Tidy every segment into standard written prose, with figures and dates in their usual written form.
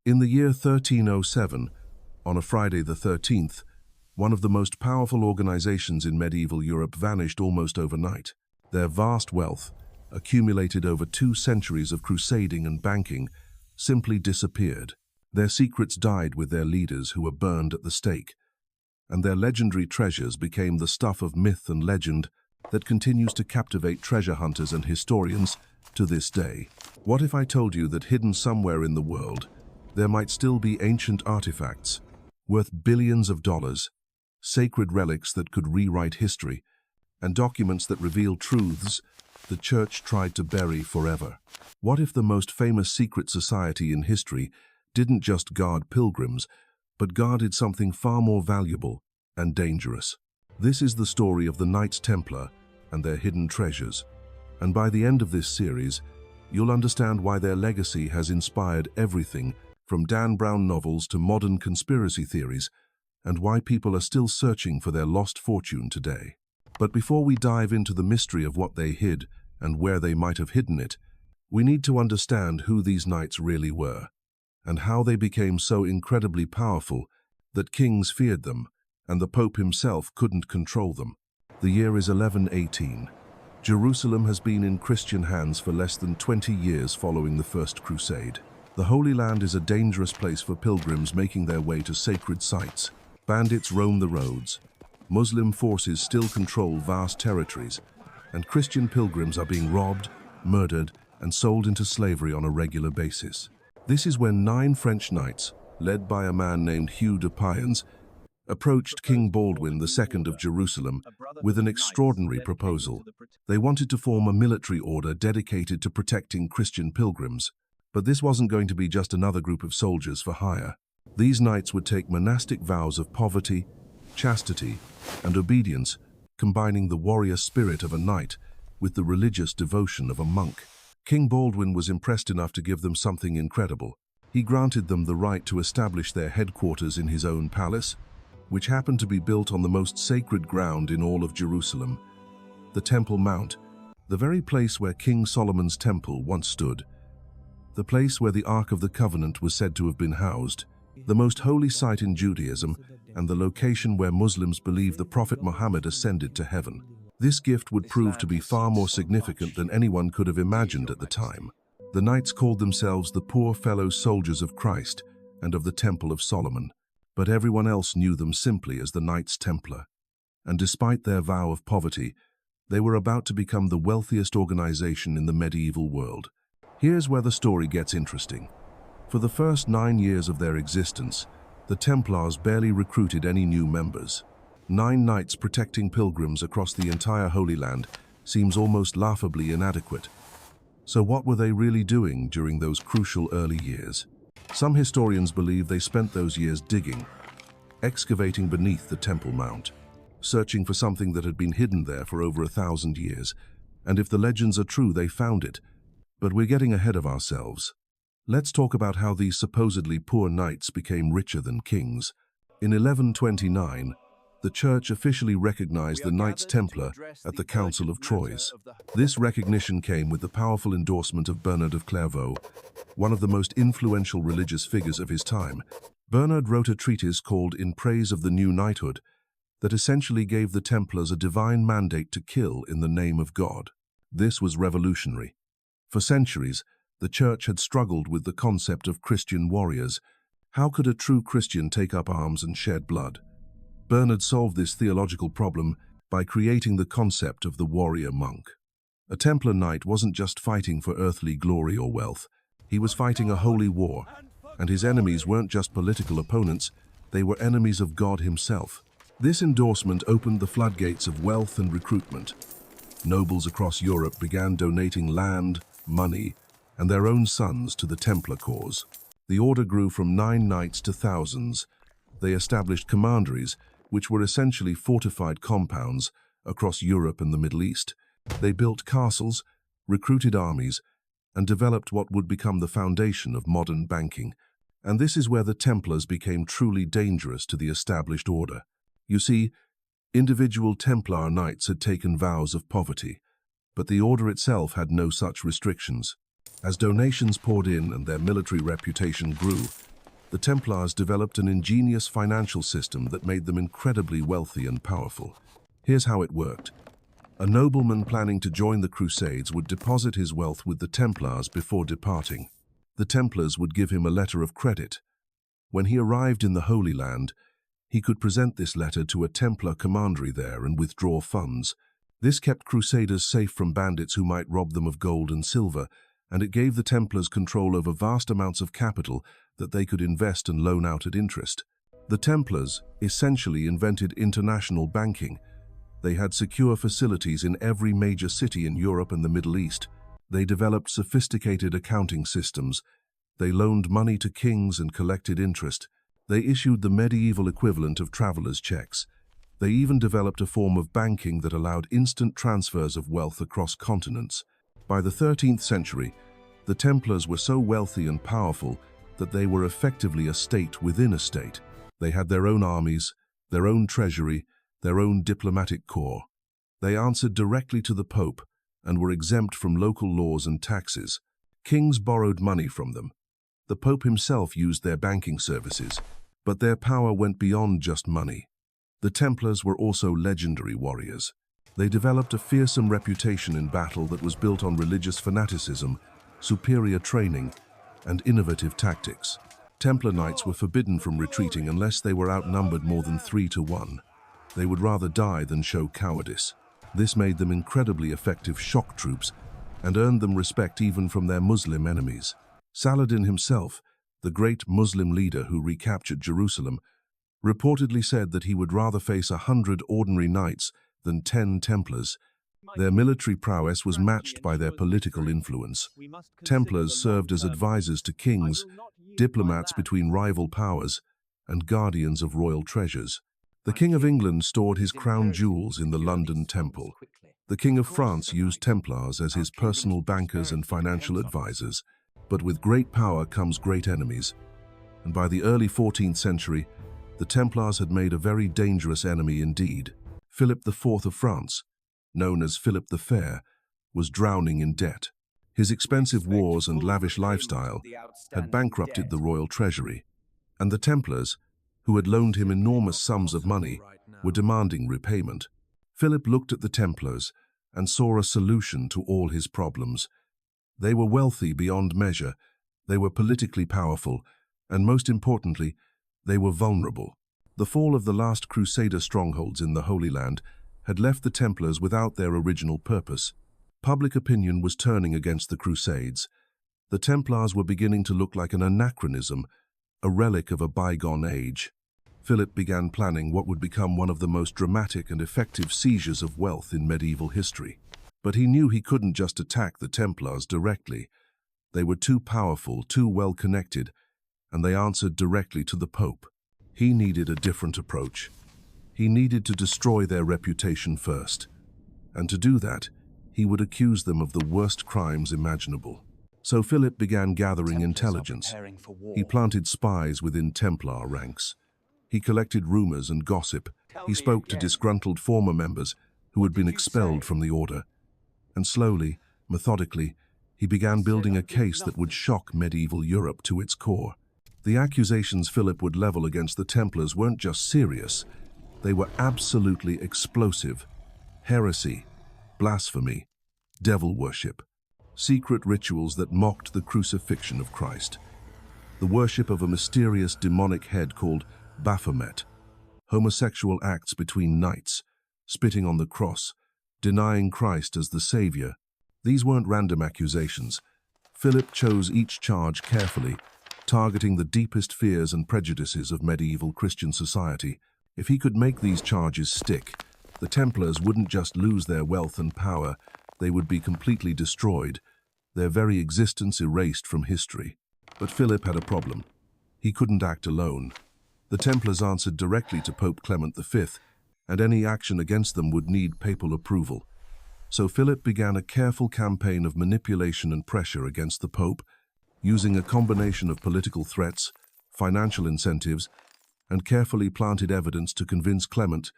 In the year 1307, on a Friday the 13th, one of the most powerful organizations in medieval Europe vanished almost overnight. Their vast wealth, accumulated over 2 centuries of crusading and banking, simply disappeared. Their secrets died with their leaders who were burned at the stake, and their legendary treasures became the stuff of myth and legend that continues to captivate treasure hunters and historians to this day. What if I told you that hidden somewhere in the world, there might still be ancient artifacts worth billions of dollars, sacred relics that could rewrite history, and documents that reveal truths the church tried to bury forever? What if the most famous secret society in history didn't just guard pilgrims, but guarded something far more valuable and dangerous? This is the story of the Knights Templar and their hidden treasures. And by the end of this series, you'll understand why their legacy has inspired everything from Dan Brown novels to modern conspiracy theories, and why people are still searching for their lost fortune today. But before we dive into the mystery of what they hid and where they might have hidden it, we need to understand who these knights really were, and how they became so incredibly powerful that kings feared them, and the Pope himself couldn't control them. The year is 1118. Jerusalem has been in Christian hands for less than 20 years following the First Crusade. The Holy Land is a dangerous place for pilgrims making their way to sacred sites. Bandits roam the roads, Muslim forces still control vast territories, and Christian pilgrims are being robbed, murdered, and sold into slavery on a regular basis. This is when 9 French knights, led by a man named Hugh de Payens, approached King Baldwin II of Jerusalem with an extraordinary proposal. They wanted to form a military order dedicated to protecting Christian pilgrims. But this wasn't going to be just another group of soldiers for hire. These knights would take monastic vows of poverty, chastity, and obedience, combining the warrior spirit of a knight with the religious devotion of a monk. King Baldwin was impressed enough to give them something incredible. He granted them the right to establish their headquarters in his own palace, which happened to be built on the most sacred ground in all of Jerusalem, the Temple Mount, the very place where King Solomon's temple once stood, the place where the Ark of the Covenant was said to have been housed, the most holy site in Judaism, and the location where Muslims believe the Prophet Muhammad ascended to heaven. This gift would prove to be far more significant than anyone could have imagined at the time. The knights called themselves the poor fellow soldiers of Christ and of the Temple of Solomon, but everyone else knew them simply as the Knights Templar. And despite their vow of poverty, they were about to become the wealthiest organization in the medieval world. Here's where the story gets interesting. For the first 9 years of their existence, the Templars barely recruited any new members. 9 knights protecting pilgrims across the entire Holy Land seems almost laughably inadequate. So what were they really doing during those crucial early years? Some historians believe they spent those years digging, excavating beneath the Temple Mount, searching for something that had been hidden there for over 1,000 years. And if the legends are true, they found it. But we're getting ahead of ourselves. Let's talk about how these supposedly poor knights became richer than kings. In 1129, the Church officially recognized the Knights Templar at the Council of Troyes. This recognition came with the powerful endorsement of Bernard of Clairvaux, one of the most influential religious figures of his time. Bernard wrote a treatise called In Praise of the New Knighthood that essentially gave the Templars a divine mandate to kill in the name of God. This was revolutionary. For centuries, the Church had struggled with the concept of Christian warriors. How could a true Christian take up arms and shed blood? Bernard solved this theological problem by creating the concept of the warrior monk. A Templar knight wasn't just fighting for earthly glory or wealth. He was fighting a holy war, and his enemies weren't just political opponents, they were enemies of God himself. This endorsement opened the floodgates of wealth and recruitment. Nobles across Europe began donating land, money, and their own sons to the Templar cause. The order grew from 9 knights to thousands. They established commanderies, which were essentially fortified compounds across Europe and the Middle East. They built castles, recruited armies, and developed what would become the foundation of modern banking. And this is where the Templars became truly dangerous to the established order. You see, individual Templar knights had taken vows of poverty, but the order itself had no such restrictions. As donations poured in and their military reputation grew, The Templars developed an ingenious financial system that made them incredibly wealthy and powerful. Here's how it worked. A nobleman planning to join the Crusades would deposit his wealth with the Templars before departing. The Templars would give him a letter of credit. When he arrived in the Holy Land, he could present this letter to a Templar commandery there and withdraw funds. This kept Crusaders safe from bandits who might rob them of gold and silver, and it gave the Templars control over vast amounts of capital that they could invest and loan out at interest. The Templars essentially invented international banking. They had secure facilities in every major city in Europe and the Middle East. They developed sophisticated accounting systems. They loaned money to kings and collected interest. They issued the medieval equivalent of travelers' checks. They even developed a form of banking that allowed instant transfers of wealth across continents. By the 13th century, the Templars were so wealthy and powerful that they were effectively a state within a state. They had their own armies, their own treasury, their own diplomatic corps. They answered directly to the Pope and were exempt from local laws and taxes. Kings borrowed money from them. The Pope himself used their banking services, but their power went beyond just money. The Templars were also legendary warriors. They developed a fearsome reputation in battle that was built on religious fanaticism, superior training, and innovative tactics. Templar knights were forbidden from retreating unless they were outnumbered more than 3 to 1. They would rather die than show cowardice. This made them incredibly effective shock troops and earned them respect even from their Muslim enemies. Saladin himself, the great Muslim leader who recaptured Jerusalem, reportedly said that he would rather face 100 ordinary knights than 10 Templars. Their military prowess was matched by their political influence. Templars served as advisors to kings, diplomats between rival powers, and guardians of royal treasures. The King of England stored his crown jewels in the London Temple. The King of France used Templars as his personal bankers and financial advisors. But with great power comes great enemies. And by the early 14th century, the Templars had made a very dangerous enemy indeed. Philip IV of France, known as Philip the Fair, was drowning in debt. His expensive wars and lavish lifestyle had bankrupted the royal treasury, and the Templars, who had loaned him enormous sums of money, were demanding repayment. Philip looked at the Templars and saw a solution to all his problems. They were wealthy beyond measure, they were politically powerful, and most importantly, they were vulnerable. The fall of the last Crusader strongholds in the Holy Land had left the Templars without their original purpose. Public opinion was turning against the Crusades. The Templars were beginning to look like an anachronism, a relic of a bygone age. Philip began planning what would become one of the most dramatic and effective seizures of wealth in medieval history. But he knew he couldn't just attack the Templars directly. They were too powerful, too well connected, and they answered directly to the Pope. He needed a different approach. He needed to destroy their reputation first. And to do that, he would accuse them of the worst crimes imaginable. So Philip began gathering intelligence. He planted spies within Templar ranks. He collected rumors and gossip. He spoke to disgruntled former members who had been expelled from the order. And slowly, methodically, he began building a case that would shock medieval Europe to its core. The accusations Philip would level against the Templars weren't just serious, they were absolutely explosive. Heresy, blasphemy, devil worship, secret rituals that mocked the crucifixion of Christ, the worship of a mysterious demonic head called Baphomet, homosexual acts between knights, spitting on the cross, denying Christ as the Savior. These weren't random accusations. Philip chose each charge carefully, targeting the deepest fears and prejudices of medieval Christian society. If he could make these charges stick, the Templars wouldn't just lose their wealth and power, they would be completely destroyed, their very existence erased from history. But Philip had a problem. He couldn't act alone. The Templars answered directly to Pope Clement V, and any action against them would need papal approval. So Philip began a careful campaign of manipulation and pressure against the Pope, using a combination of political threats, financial incentives, and carefully planted evidence to convince Clement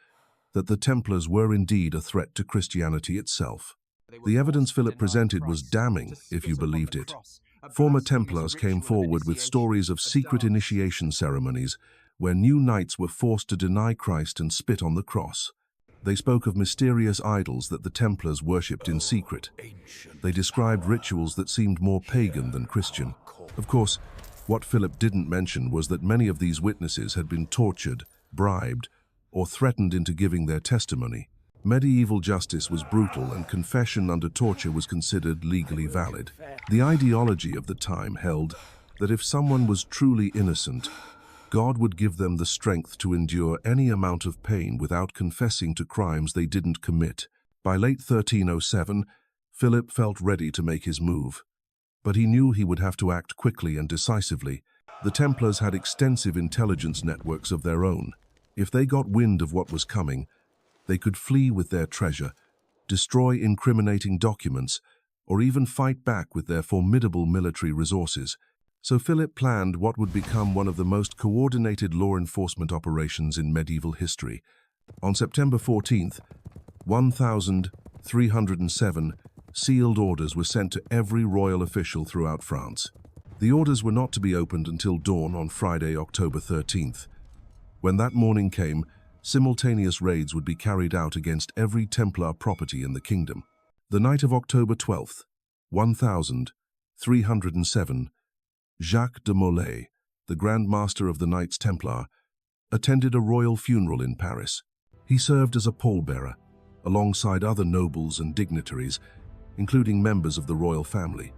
that the Templars were indeed a threat to Christianity itself. The evidence Philip presented was damning, if you believed it. Former Templars came forward with stories of secret initiation ceremonies where new knights were forced to deny Christ and spit on the cross. They spoke of mysterious idols that the Templars worshipped in secret. They described rituals that seemed more pagan than Christian. Of course, what Philip didn't mention was that many of these witnesses had been tortured, bribed, or threatened into giving their testimony. Medieval justice was brutal, and confession under torture was considered legally valid. The ideology of the time held that if someone was truly innocent, God would give them the strength to endure any amount of pain without confessing to crimes they didn't commit. By late 1307, Philip felt ready to make his move. But he knew he would have to act quickly and decisively. The Templars had extensive intelligence networks of their own. If they got wind of what was coming, they could flee with their treasure, destroy incriminating documents, or even fight back with their formidable military resources. So Philip planned what would become one of the most coordinated law enforcement operations in medieval history. On September 14th, 1307 sealed orders were sent to every royal official throughout France. The orders were not to be opened until dawn on Friday, October 13th. When that morning came, simultaneous raids would be carried out against every Templar property in the kingdom. The night of October 12th, 1307, Jacques de Molay, the Grand Master of the Knights Templar, attended a royal funeral in Paris. He served as a pallbearer, alongside other nobles and dignitaries, including members of the royal family.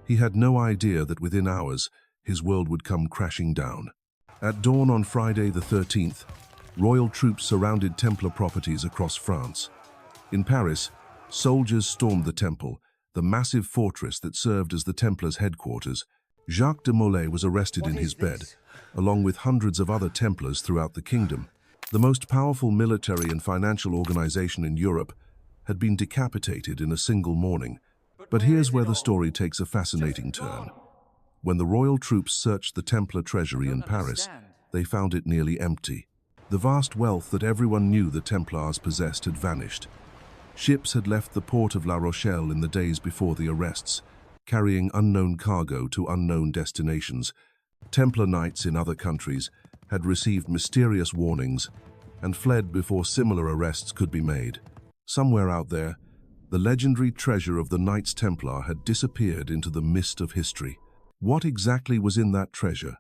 He had no idea that within hours, his world would come crashing down. At dawn on Friday the 13th, royal troops surrounded Templar properties across France. In Paris, soldiers stormed the Temple, the massive fortress that served as the Templars' headquarters. Jacques de Molay was arrested in his bed, along with hundreds of other Templars throughout the kingdom. The most powerful military and financial organization in Europe had been decapitated in a single morning. But here's where the story takes a fascinating turn. When the royal troops searched the Templar treasury in Paris, they found it nearly empty. The vast wealth that everyone knew the Templars possessed had vanished. Ships had left the port of La Rochelle in the days before the arrests, carrying unknown cargo to unknown destinations. Templar knights in other countries had received mysterious warnings and fled before similar arrests could be made. Somewhere out there, the legendary treasure of the Knights Templar had disappeared into the mist of history. What exactly was in that treasure?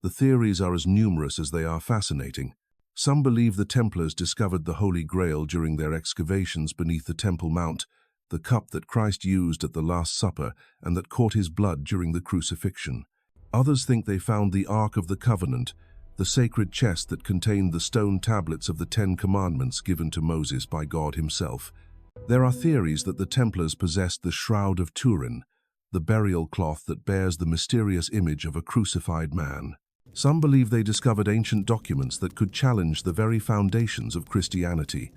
The theories are as numerous as they are fascinating. Some believe the Templars discovered the Holy Grail during their excavations beneath the Temple Mount, the cup that Christ used at the Last Supper and that caught his blood during the crucifixion. Others think they found the Ark of the Covenant, the sacred chest that contained the stone tablets of the Ten Commandments given to Moses by God himself. There are theories that the Templars possessed the Shroud of Turin, the burial cloth that bears the mysterious image of a crucified man. Some believe they discovered ancient documents that could challenge the very foundations of Christianity,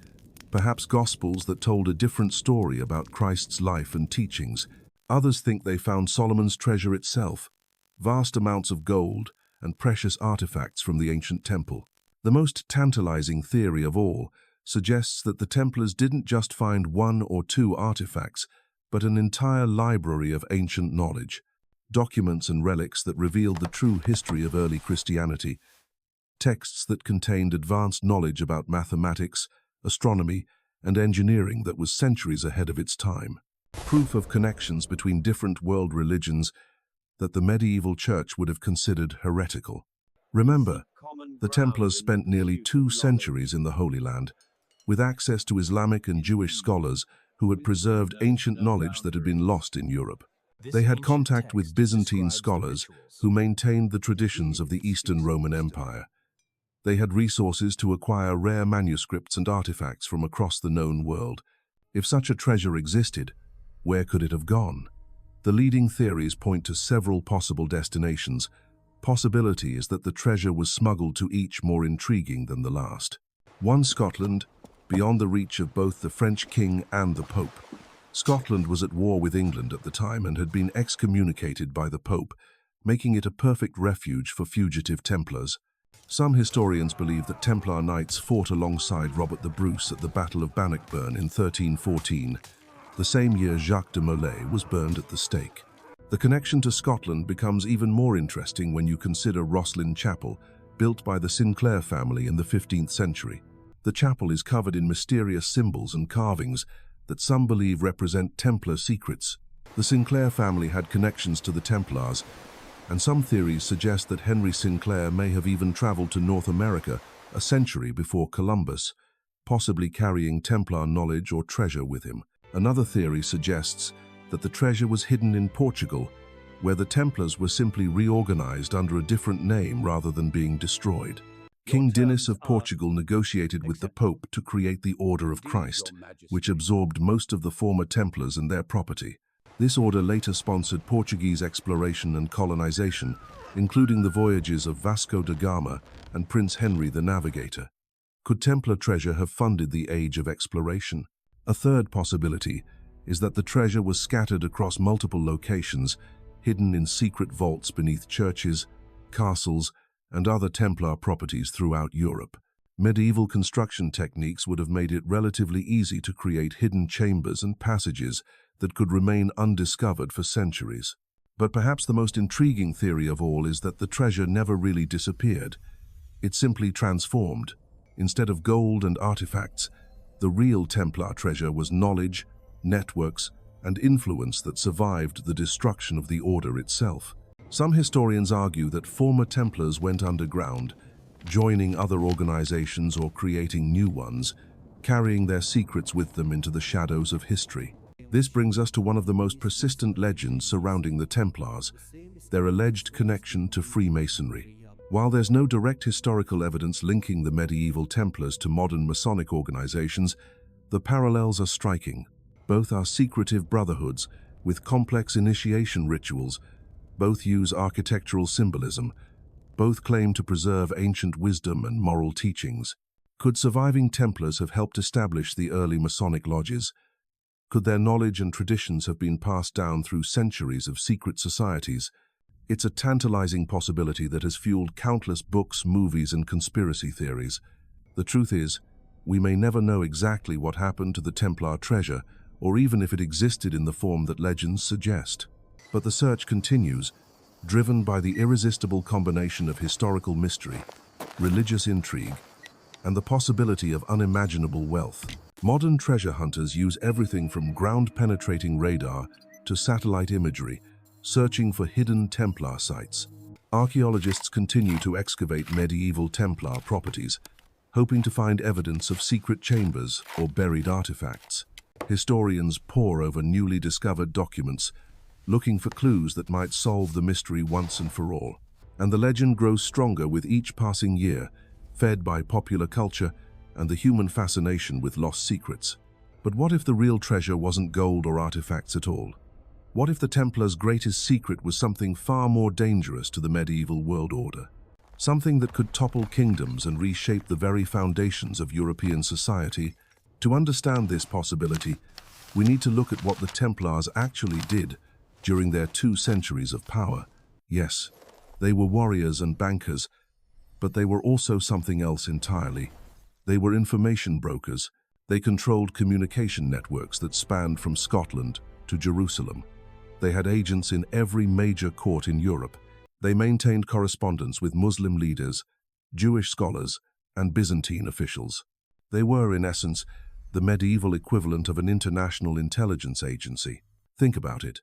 perhaps Gospels that told a different story about Christ's life and teachings. Others think they found Solomon's treasure itself, vast amounts of gold and precious artifacts from the ancient temple. The most tantalizing theory of all suggests that the Templars didn't just find one or two artifacts, but an entire library of ancient knowledge, documents and relics that revealed the true history of early Christianity, texts that contained advanced knowledge about mathematics, astronomy, and engineering that was centuries ahead of its time, proof of connections between different world religions that the medieval church would have considered heretical. Remember, the Templars spent nearly 2 centuries in the Holy Land, with access to Islamic and Jewish scholars who had preserved ancient knowledge that had been lost in Europe. They had contact with Byzantine scholars who maintained the traditions of the Eastern Roman Empire. They had resources to acquire rare manuscripts and artifacts from across the known world. If such a treasure existed, where could it have gone? The leading theories point to several possible destinations. Possibility is that the treasure was smuggled to each more intriguing than the last. One, Scotland, beyond the reach of both the French king and the Pope. Scotland was at war with England at the time and had been excommunicated by the Pope, making it a perfect refuge for fugitive Templars. Some historians believe that Templar knights fought alongside Robert the Bruce at the Battle of Bannockburn in 1314, the same year Jacques de Molay was burned at the stake. The connection to Scotland becomes even more interesting when you consider Rosslyn Chapel, built by the Sinclair family in the 15th century. The chapel is covered in mysterious symbols and carvings that some believe represent Templar secrets. The Sinclair family had connections to the Templars, and some theories suggest that Henry Sinclair may have even traveled to North America a century before Columbus, possibly carrying Templar knowledge or treasure with him. Another theory suggests that the treasure was hidden in Portugal, where the Templars were simply reorganized under a different name rather than being destroyed. King Dinis of Portugal negotiated with the Pope to create the Order of Christ, which absorbed most of the former Templars and their property. This order later sponsored Portuguese exploration and colonization, including the voyages of Vasco da Gama and Prince Henry the Navigator. Could Templar treasure have funded the age of exploration? A third possibility is that the treasure was scattered across multiple locations, hidden in secret vaults beneath churches, castles, and other Templar properties throughout Europe. Medieval construction techniques would have made it relatively easy to create hidden chambers and passages that could remain undiscovered for centuries. But perhaps the most intriguing theory of all is that the treasure never really disappeared. It simply transformed. Instead of gold and artifacts, the real Templar treasure was knowledge, networks, and influence that survived the destruction of the order itself. Some historians argue that former Templars went underground, joining other organizations or creating new ones, carrying their secrets with them into the shadows of history. This brings us to one of the most persistent legends surrounding the Templars, their alleged connection to Freemasonry. While there's no direct historical evidence linking the medieval Templars to modern Masonic organizations, the parallels are striking. Both are secretive brotherhoods with complex initiation rituals. Both use architectural symbolism. Both claim to preserve ancient wisdom and moral teachings. Could surviving Templars have helped establish the early Masonic lodges? Could their knowledge and traditions have been passed down through centuries of secret societies? It's a tantalizing possibility that has fueled countless books, movies, and conspiracy theories. The truth is, we may never know exactly what happened to the Templar treasure, or even if it existed in the form that legends suggest. But the search continues, driven by the irresistible combination of historical mystery, religious intrigue, and the possibility of unimaginable wealth. Modern treasure hunters use everything from ground-penetrating radar to satellite imagery, searching for hidden Templar sites. Archaeologists continue to excavate medieval Templar properties, hoping to find evidence of secret chambers or buried artifacts. Historians pore over newly discovered documents, looking for clues that might solve the mystery once and for all. And the legend grows stronger with each passing year, fed by popular culture and the human fascination with lost secrets. But what if the real treasure wasn't gold or artifacts at all? What if the Templars' greatest secret was something far more dangerous to the medieval world order? Something that could topple kingdoms and reshape the very foundations of European society? To understand this possibility, we need to look at what the Templars actually did during their 2 centuries of power. Yes, they were warriors and bankers, but they were also something else entirely. They were information brokers. They controlled communication networks that spanned from Scotland to Jerusalem. They had agents in every major court in Europe. They maintained correspondence with Muslim leaders, Jewish scholars, and Byzantine officials. They were, in essence, the medieval equivalent of an international intelligence agency. Think about it.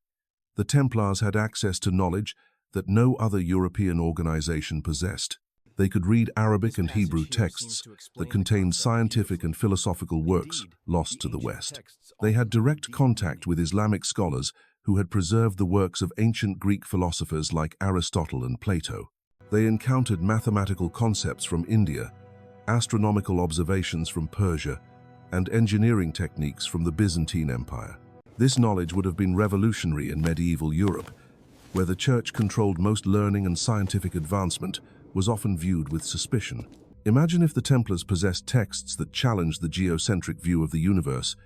The Templars had access to knowledge that no other European organization possessed. They could read Arabic and Hebrew texts that contained scientific and philosophical works lost to the West. They had direct contact with Islamic scholars who had preserved the works of ancient Greek philosophers like Aristotle and Plato. They encountered mathematical concepts from India, astronomical observations from Persia, and engineering techniques from the Byzantine Empire. This knowledge would have been revolutionary in medieval Europe, where the Church controlled most learning and scientific advancement was often viewed with suspicion. Imagine if the Templars possessed texts that challenged the geocentric view of the universe,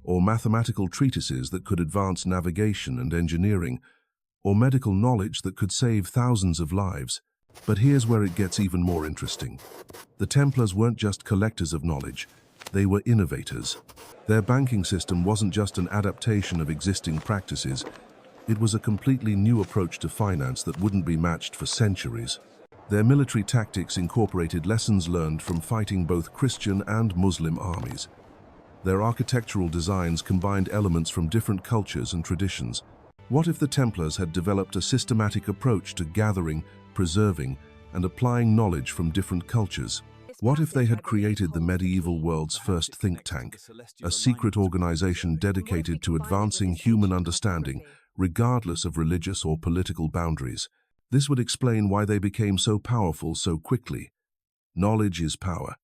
or mathematical treatises that could advance navigation and engineering, or medical knowledge that could save thousands of lives. But here's where it gets even more interesting. The Templars weren't just collectors of knowledge, they were innovators. Their banking system wasn't just an adaptation of existing practices, It was a completely new approach to finance that wouldn't be matched for centuries. Their military tactics incorporated lessons learned from fighting both Christian and Muslim armies. Their architectural designs combined elements from different cultures and traditions. What if the Templars had developed a systematic approach to gathering, preserving, and applying knowledge from different cultures? What if they had created the medieval world's first think tank, a secret organization dedicated to advancing human understanding, regardless of religious or political boundaries? This would explain why they became so powerful so quickly. Knowledge is power,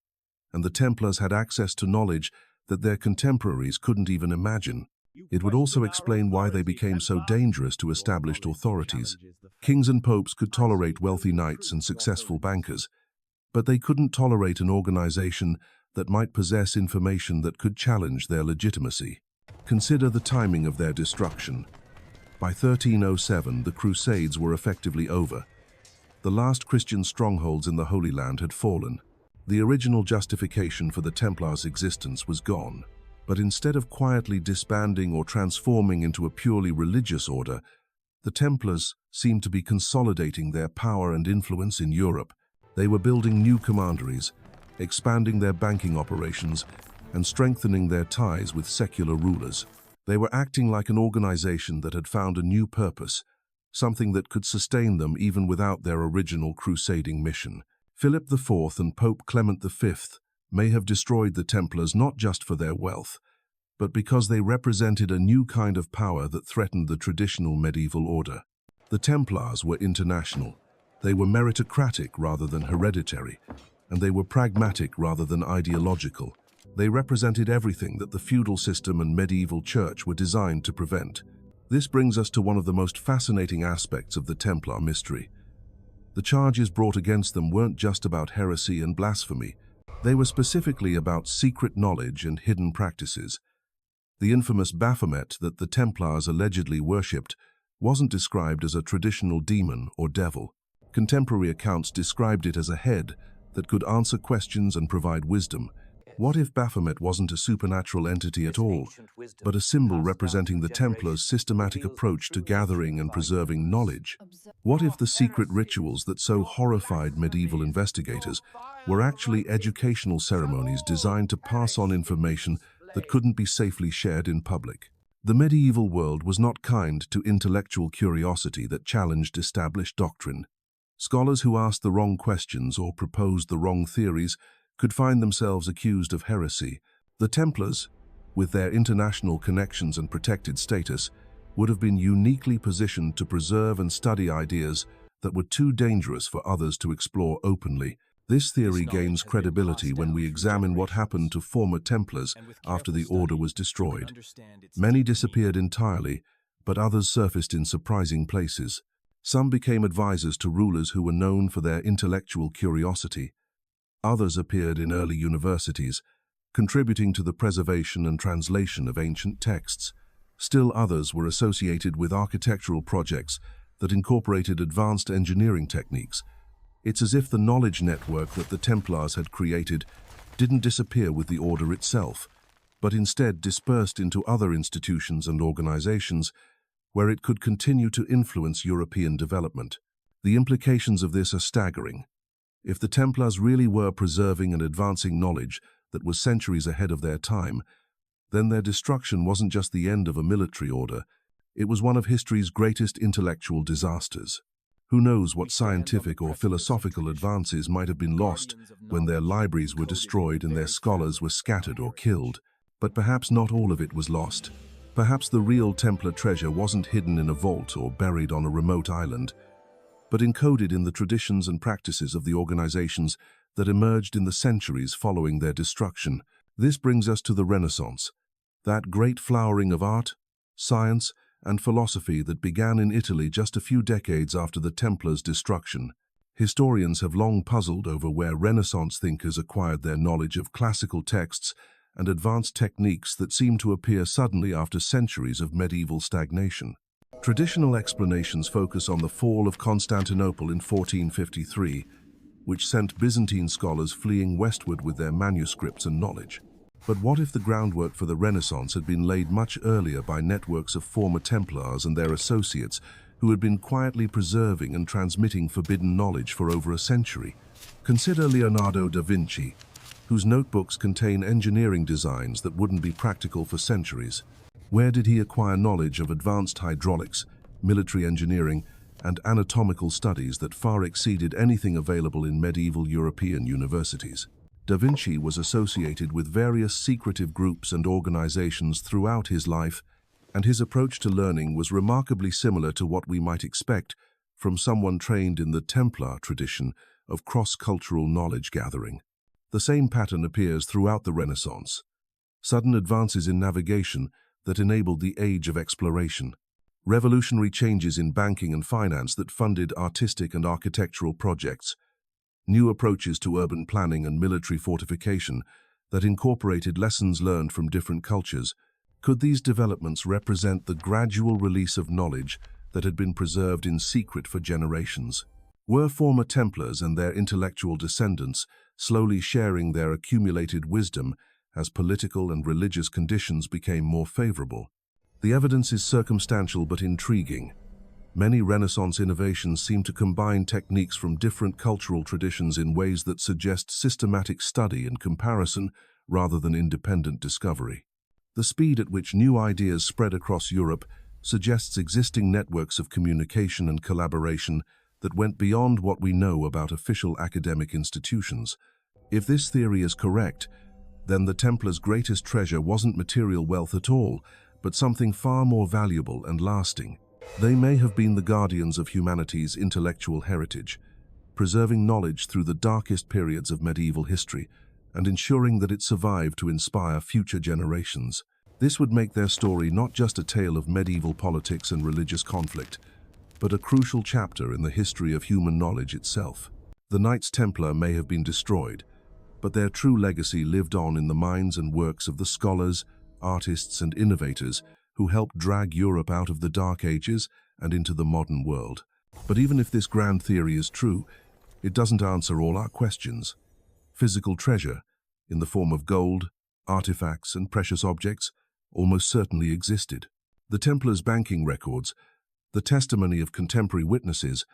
and the Templars had access to knowledge that their contemporaries couldn't even imagine. It would also explain why they became so dangerous to established authorities. Kings and popes could tolerate wealthy knights and successful bankers, but they couldn't tolerate an organization that might possess information that could challenge their legitimacy. Consider the timing of their destruction. By 1307, the Crusades were effectively over. The last Christian strongholds in the Holy Land had fallen. The original justification for the Templars' existence was gone. But instead of quietly disbanding or transforming into a purely religious order, the Templars seemed to be consolidating their power and influence in Europe. They were building new commanderies, expanding their banking operations, and strengthening their ties with secular rulers. They were acting like an organization that had found a new purpose, something that could sustain them even without their original crusading mission. Philip IV and Pope Clement V may have destroyed the Templars not just for their wealth, but because they represented a new kind of power that threatened the traditional medieval order. The Templars were international. They were meritocratic rather than hereditary, and they were pragmatic rather than ideological. They represented everything that the feudal system and medieval church were designed to prevent. This brings us to one of the most fascinating aspects of the Templar mystery. The charges brought against them weren't just about heresy and blasphemy. They were specifically about secret knowledge and hidden practices. The infamous Baphomet that the Templars allegedly worshipped wasn't described as a traditional demon or devil. Contemporary accounts described it as a head that could answer questions and provide wisdom. What if Baphomet wasn't a supernatural entity at all, but a symbol representing the Templars' systematic approach to gathering and preserving knowledge? What if the secret rituals that so horrified medieval investigators were actually educational ceremonies designed to pass on information that couldn't be safely shared in public? The medieval world was not kind to intellectual curiosity that challenged established doctrine. Scholars who asked the wrong questions or proposed the wrong theories could find themselves accused of heresy. The Templars, with their international connections and protected status, would have been uniquely positioned to preserve and study ideas that were too dangerous for others to explore openly. This theory gains credibility when we examine what happened to former Templars after the order was destroyed. Many disappeared entirely, but others surfaced in surprising places. Some became advisors to rulers who were known for their intellectual curiosity. Others appeared in early universities, contributing to the preservation and translation of ancient texts. Still others were associated with architectural projects that incorporated advanced engineering techniques. It's as if the knowledge network that the Templars had created didn't disappear with the order itself, but instead dispersed into other institutions and organizations where it could continue to influence European development. The implications of this are staggering. If the Templars really were preserving and advancing knowledge that was centuries ahead of their time, then their destruction wasn't just the end of a military order, it was one of history's greatest intellectual disasters. Who knows what scientific or philosophical advances might have been lost when their libraries were destroyed and their scholars were scattered or killed. But perhaps not all of it was lost. Perhaps the real Templar treasure wasn't hidden in a vault or buried on a remote island, but encoded in the traditions and practices of the organizations that emerged in the centuries following their destruction. This brings us to the Renaissance, that great flowering of art, science, and philosophy that began in Italy just a few decades after the Templars' destruction. Historians have long puzzled over where Renaissance thinkers acquired their knowledge of classical texts and advanced techniques that seem to appear suddenly after centuries of medieval stagnation. Traditional explanations focus on the fall of Constantinople in 1453, which sent Byzantine scholars fleeing westward with their manuscripts and knowledge. But what if the groundwork for the Renaissance had been laid much earlier by networks of former Templars and their associates who had been quietly preserving and transmitting forbidden knowledge for over a century? Consider Leonardo da Vinci, whose notebooks contain engineering designs that wouldn't be practical for centuries. Where did he acquire knowledge of advanced hydraulics, military engineering, and anatomical studies that far exceeded anything available in medieval European universities? Da Vinci was associated with various secretive groups and organizations throughout his life, and his approach to learning was remarkably similar to what we might expect from someone trained in the Templar tradition of cross-cultural knowledge gathering. The same pattern appears throughout the Renaissance. Sudden advances in navigation that enabled the age of exploration. Revolutionary changes in banking and finance that funded artistic and architectural projects. New approaches to urban planning and military fortification that incorporated lessons learned from different cultures. Could these developments represent the gradual release of knowledge that had been preserved in secret for generations? Were former Templars and their intellectual descendants slowly sharing their accumulated wisdom as political and religious conditions became more favorable? The evidence is circumstantial but intriguing. Many Renaissance innovations seem to combine techniques from different cultural traditions in ways that suggest systematic study and comparison rather than independent discovery. The speed at which new ideas spread across Europe suggests existing networks of communication and collaboration that went beyond what we know about official academic institutions. If this theory is correct, then the Templars' greatest treasure wasn't material wealth at all, but something far more valuable and lasting. They may have been the guardians of humanity's intellectual heritage, preserving knowledge through the darkest periods of medieval history and ensuring that it survived to inspire future generations. This would make their story not just a tale of medieval politics and religious conflict, but a crucial chapter in the history of human knowledge itself. The Knights Templar may have been destroyed, but their true legacy lived on in the minds and works of the scholars, artists, and innovators who helped drag Europe out of the Dark Ages and into the modern world. But even if this grand theory is true, it doesn't answer all our questions. Physical treasure, in the form of gold, artifacts, and precious objects, almost certainly existed. The Templars' banking records, the testimony of contemporary witnesses,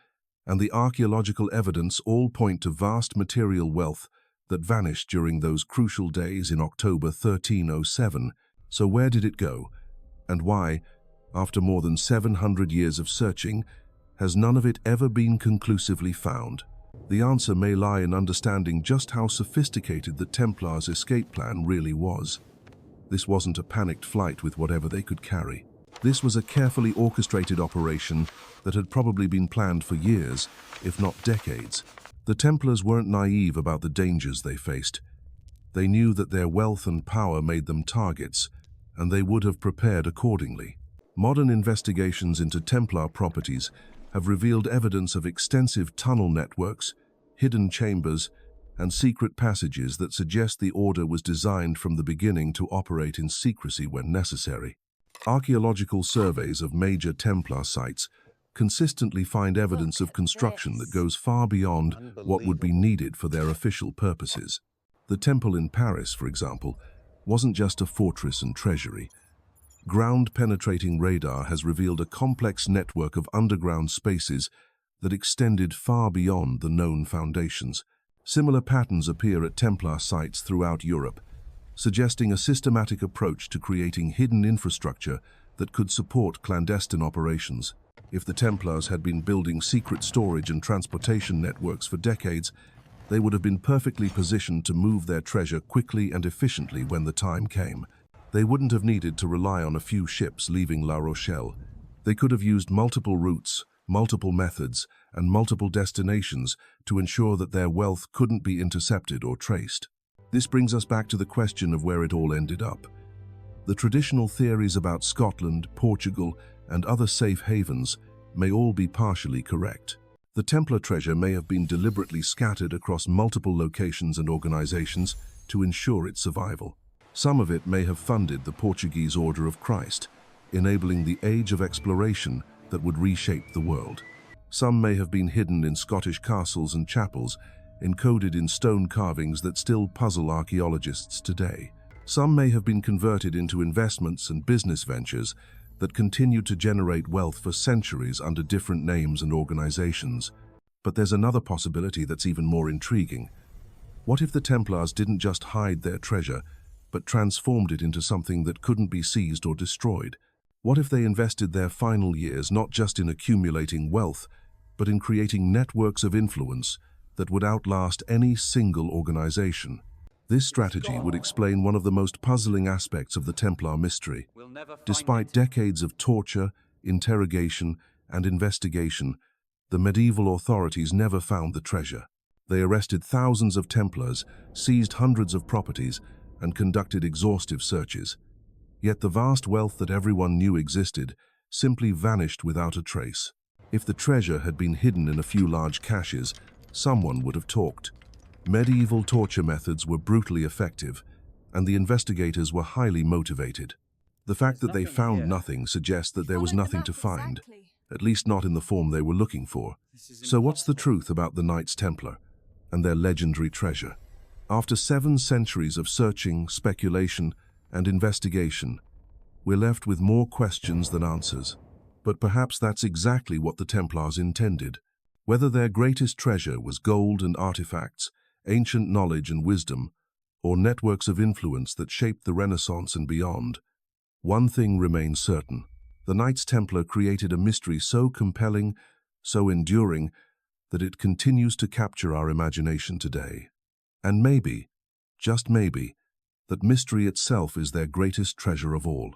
and the archaeological evidence all point to vast material wealth that vanished during those crucial days in October 1307. So where did it go? And why, after more than 700 years of searching, has none of it ever been conclusively found? The answer may lie in understanding just how sophisticated the Templars' escape plan really was. This wasn't a panicked flight with whatever they could carry. This was a carefully orchestrated operation that had probably been planned for years, if not decades. The Templars weren't naive about the dangers they faced. They knew that their wealth and power made them targets, and they would have prepared accordingly. Modern investigations into Templar properties have revealed evidence of extensive tunnel networks, hidden chambers, and secret passages that suggest the order was designed from the beginning to operate in secrecy when necessary. Archaeological surveys of major Templar sites consistently find evidence of construction that goes far beyond what would be needed for their official purposes. The temple in Paris, for example, wasn't just a fortress and treasury. Ground-penetrating radar has revealed a complex network of underground spaces that extended far beyond the known foundations. Similar patterns appear at Templar sites throughout Europe, suggesting a systematic approach to creating hidden infrastructure that could support clandestine operations. If the Templars had been building secret storage and transportation networks for decades, they would have been perfectly positioned to move their treasure quickly and efficiently when the time came. They wouldn't have needed to rely on a few ships leaving La Rochelle. They could have used multiple routes, multiple methods, and multiple destinations to ensure that their wealth couldn't be intercepted or traced. This brings us back to the question of where it all ended up. The traditional theories about Scotland, Portugal, and other safe havens may all be partially correct. The Templar treasure may have been deliberately scattered across multiple locations and organizations to ensure its survival. Some of it may have funded the Portuguese Order of Christ, enabling the age of exploration that would reshape the world. Some may have been hidden in Scottish castles and chapels, encoded in stone carvings that still puzzle archaeologists today. Some may have been converted into investments and business ventures that continued to generate wealth for centuries under different names and organizations. But there's another possibility that's even more intriguing. What if the Templars didn't just hide their treasure, but transformed it into something that couldn't be seized or destroyed? What if they invested their final years not just in accumulating wealth, but in creating networks of influence that would outlast any single organization? This strategy would explain one of the most puzzling aspects of the Templar mystery. Despite decades of torture, interrogation, and investigation, the medieval authorities never found the treasure. They arrested thousands of Templars, seized hundreds of properties, and conducted exhaustive searches. Yet the vast wealth that everyone knew existed simply vanished without a trace. If the treasure had been hidden in a few large caches, someone would have talked. Medieval torture methods were brutally effective, and the investigators were highly motivated. The fact that they found nothing suggests that there was nothing to find, at least not in the form they were looking for. So what's the truth about the Knights Templar and their legendary treasure? After 7 centuries of searching, speculation, and investigation, we're left with more questions than answers. But perhaps that's exactly what the Templars intended. Whether their greatest treasure was gold and artifacts, ancient knowledge and wisdom, or networks of influence that shaped the Renaissance and beyond, one thing remains certain. The Knights Templar created a mystery so compelling, so enduring, that it continues to capture our imagination today. And maybe, just maybe, that mystery itself is their greatest treasure of all.